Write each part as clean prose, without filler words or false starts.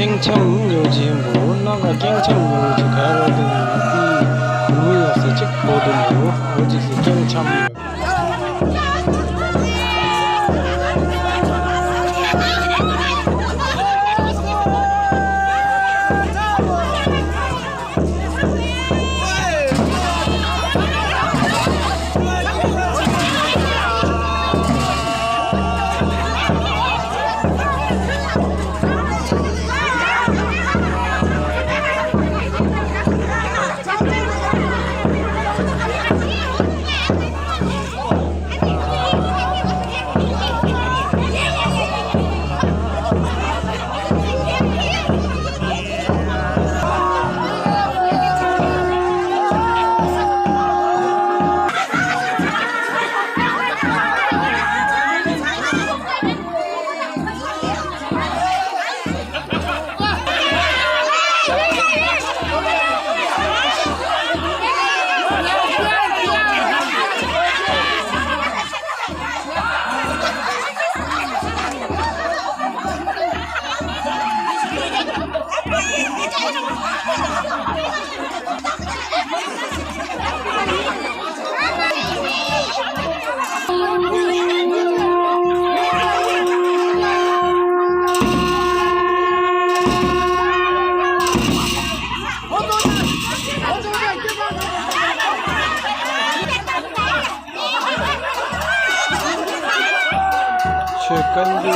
깽참 요지 나가 깽참 요지 가로등 이 루이어스 즉 모든 오직스 깽참 최간디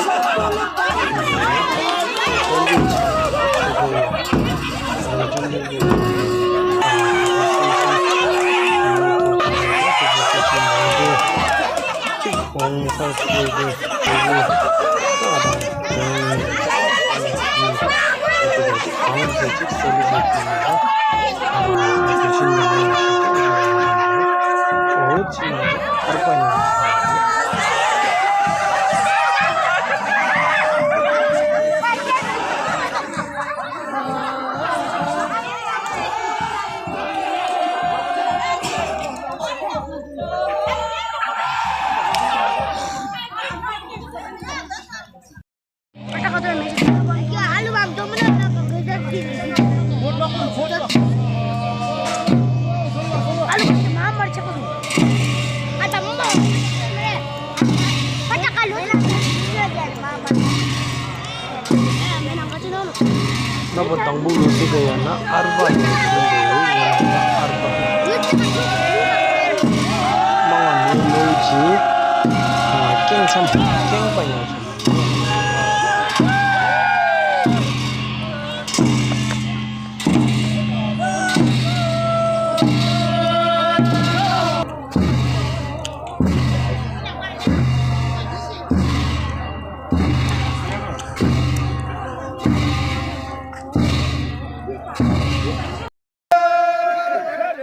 Nabotang bulu si Gayana arba arba mga nuloji king sam king pa niya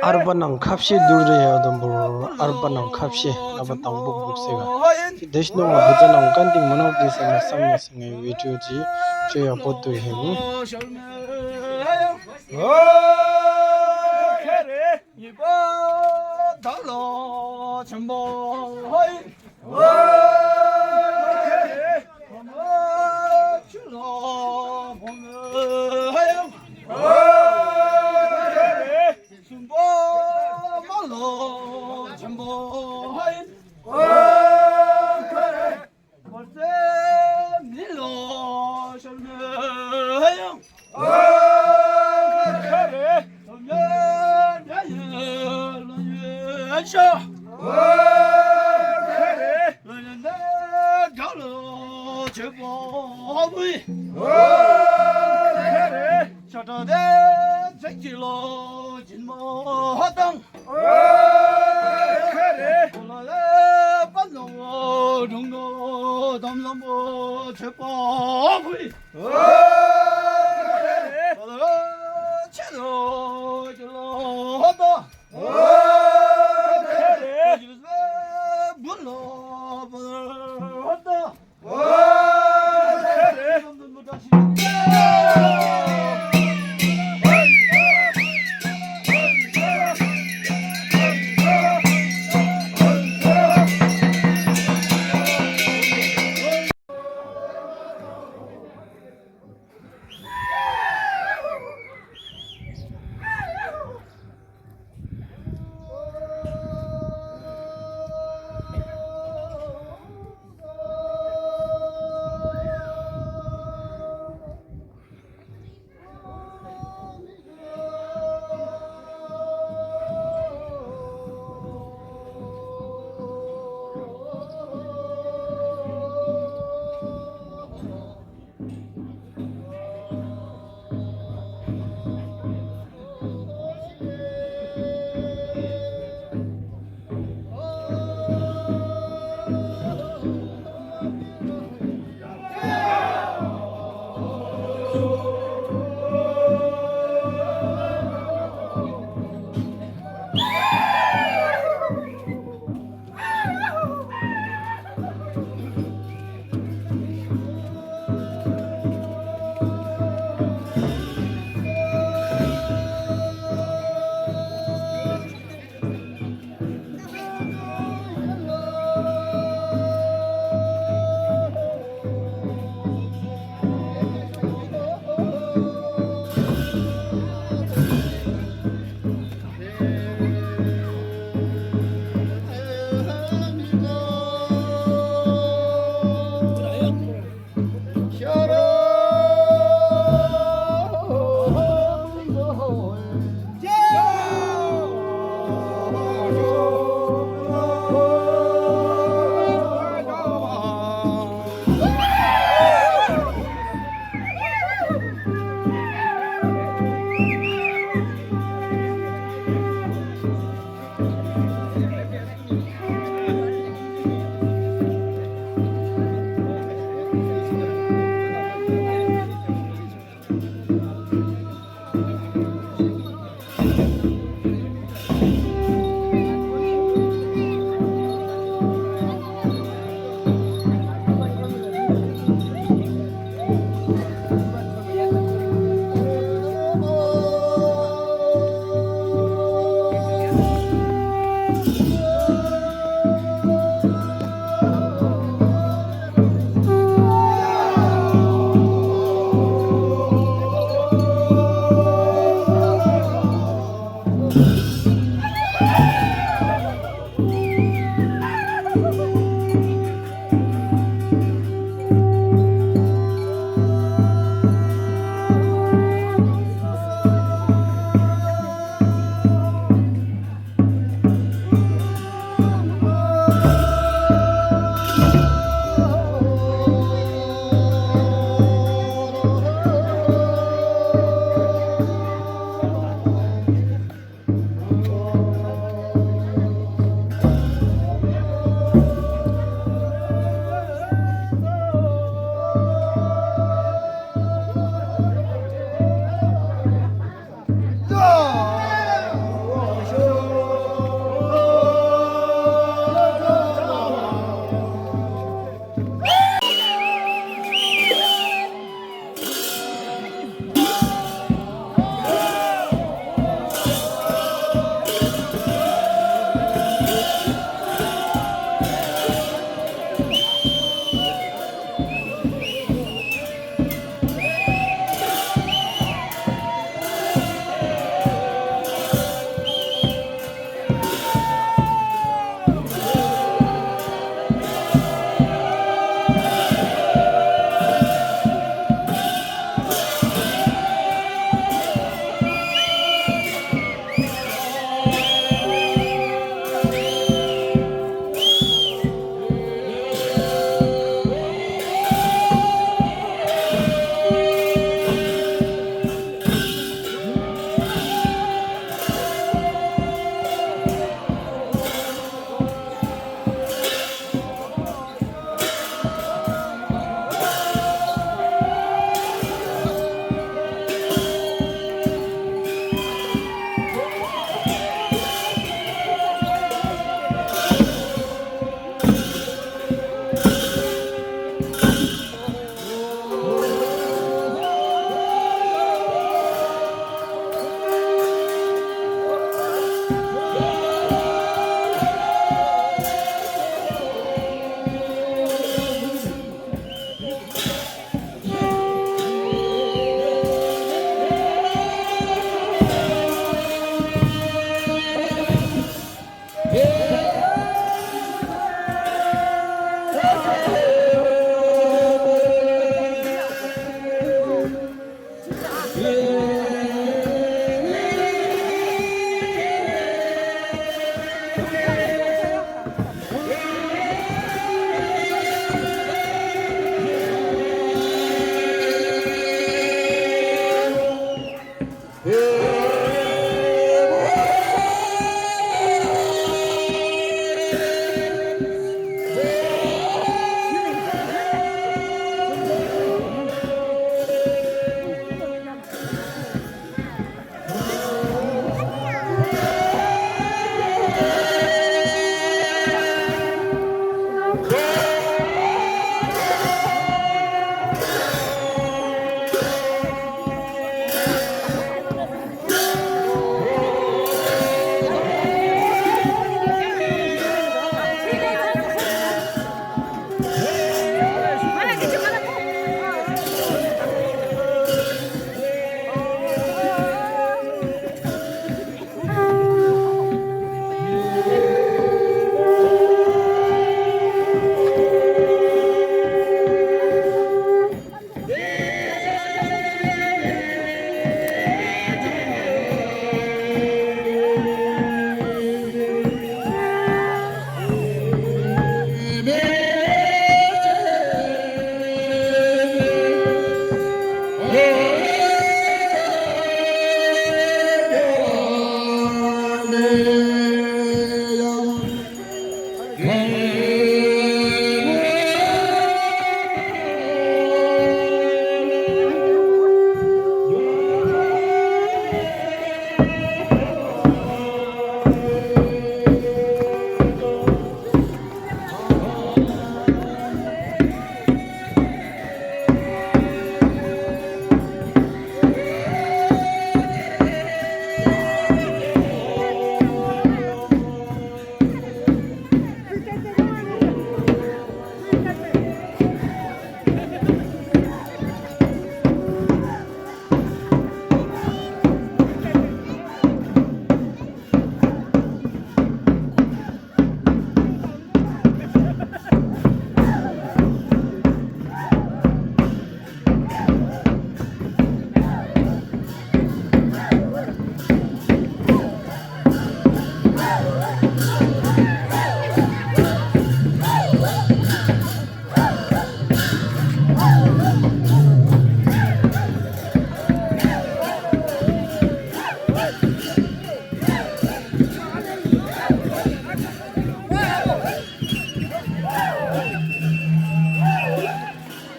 Arbanang kapsi durya dambur arbanang kapsi nabatang buk sega desno ma bujanang kanting manok disana samya sangai video ji cheya potu hemi khere iba dalo chambo hoi khere ma chulo bong hayam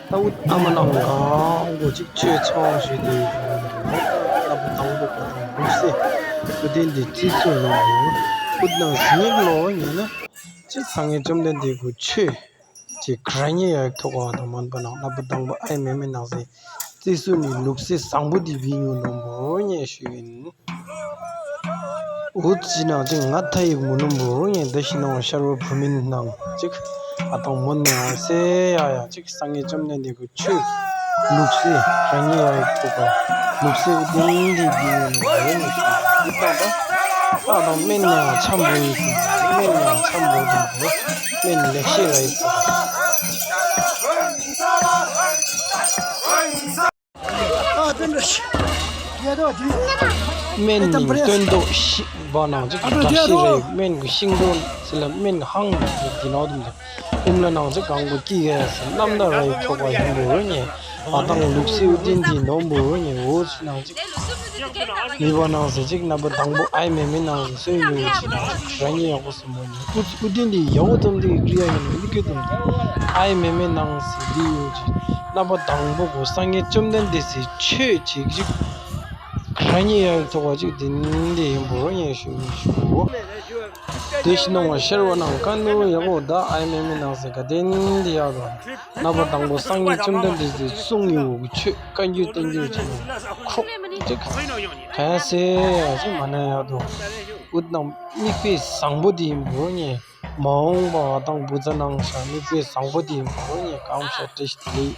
Tawut amananga go chik che chong shi de na bu tang bu ko bu se bu den de chi so lo bu na ni lo ni na chi sang ye jom den de gu che chi kranye ya to ko da man ba na bu tang bu ai me me na se chi su ni luk se sang bu di bi ni no mo nye shi yin 우지 나 지금 나타이 무는 모르니 대신에 샤로 부민 나 즉 아동 못내 세야야 즉 상에 점내데 그추 룩시 강이야 있고 룩시 딩디 비는 거는 이따가 아동 맨날 참 보이지 맨날 참 보이지 맨날 렉시가 있어 아,真的是，别着急。 맨 던도 바나 즉 다시래 맨 싱돈 슬람 맨 항 디나오든데 umlana 즉 강고 끼게서 남다라이 표가 힘으로니 아당 룩시 우딘디 너무니 오스나 즉 이번에 즉 나버 당보 아이메미나 소유지 라니 하고 스모니 우딘디 여우던디 그리야는 이렇게든 아이메미나 시디오지 나버 당보고 상에 좀 된 데시 최지 kranye to wa ji din de bo ye shu shu deshno wa sherwa na kan no ya go da ai me me na se ga din de ya do na ba dang bo sang ye chum de de song yu chu kan yu den yu ji khu de ka se ji ma na ya do ud na mi pe sang bo di bo ye mong ba dang bu za nang sha mi pe sang bo di bo ye kaum sha test li